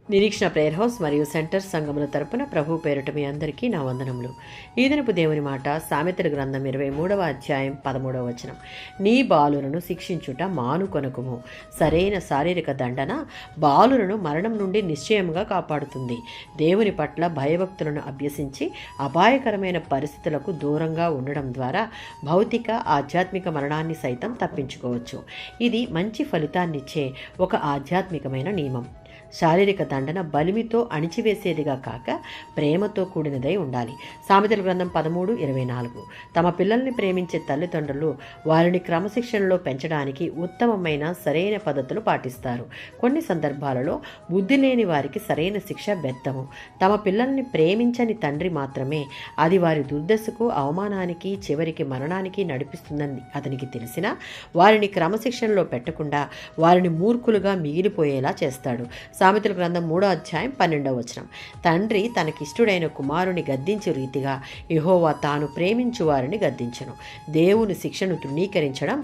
నిరీక్షణ prayer house మరియు centre సంఘముల తరపున ప్రభు పేరిట మీ అందరికీ నా వందనములు. ఈ దినపు దేవుని మాట సామెతల గ్రంథం 23వ అధ్యాయం 13వ వచనం. నీ బాలులను శిక్షించుట మానుకొనకుము. సరైన శారీరక దండన బాలులను మరణం నుండి నిశ్చయముగా కాపాడుతుంది. దేవుని పట్ల భయభక్తులను అభ్యసించి అపాయకరమైన పరిస్థితులకు దూరంగా ఉండడం ద్వారా భౌతిక ఆధ్యాత్మిక మరణాన్ని సైతం తప్పించుకోవచ్చు. ఇది మంచి ఫలితాన్నిచ్చే ఒక ఆధ్యాత్మికమైన నియమం. శారీరక దండన బలిమితో అణిచివేసేదిగా కాక ప్రేమతో కూడినదై ఉండాలి. సామెతల గ్రంథం 13:24. తమ పిల్లల్ని ప్రేమించే తల్లిదండ్రులు వారిని క్రమశిక్షణలో పెంచడానికి ఉత్తమమైన సరైన పద్ధతులు పాటిస్తారు. కొన్ని సందర్భాలలో బుద్ధి లేని వారికి సరైన శిక్ష బెత్తము. తమ పిల్లల్ని ప్రేమించని తండ్రి మాత్రమే అది వారి దుర్దశకు, అవమానానికి, చివరికి మరణానికి నడిపిస్తుందని అతనికి తెలిసినా వారిని క్రమశిక్షణలో పెట్టకుండా వారిని మూర్ఖులుగా మిగిలిపోయేలా చేస్తాడు. సామెతల గ్రంథం 3వ అధ్యాయం 12వ వచనం. తండ్రి తనకిష్టుడైన కుమారుని గద్దించే రీతిగా యెహోవా తాను ప్రేమించు వారిని గద్దించను. దేవుని శిక్షను తృణీకరించడం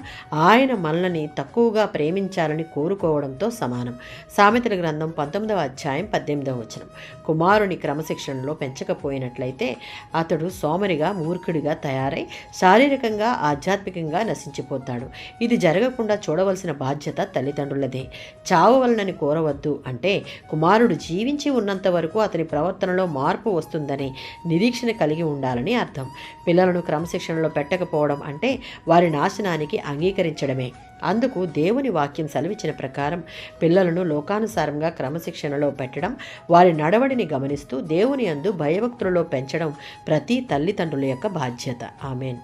ఆయన మనల్ని తక్కువగా ప్రేమించాలని కోరుకోవడంతో సమానం. సామెతల గ్రంథం 19వ అధ్యాయం 18వ వచనం. కుమారుని క్రమశిక్షణలో పెంచకపోయినట్లయితే అతడు సోమరిగా, మూర్ఖుడిగా తయారై శారీరకంగా, ఆధ్యాత్మికంగా నశించిపోతాడు. ఇది జరగకుండా చూడవలసిన బాధ్యత తల్లిదండ్రులదే. చావు వలనని కోరవద్దు అంటే కుమారుడు జీవించి ఉన్నంత వరకు అతని ప్రవర్తనలో మార్పు వస్తుందని నిరీక్షణ కలిగి ఉండాలని అర్థం. పిల్లలను క్రమశిక్షణలో పెట్టకపోవడం అంటే వారి నాశనానికి అంగీకరించడమే. అందుకు దేవుని వాక్యం సెలవిచ్చిన ప్రకారం పిల్లలను లోకానుసారంగా క్రమశిక్షణలో పెట్టడం, వారి నడవడిని గమనిస్తూ దేవుని యందు భయభక్తులలో పెంచడం ప్రతి తల్లిదండ్రుల యొక్క బాధ్యత. ఆమేన్.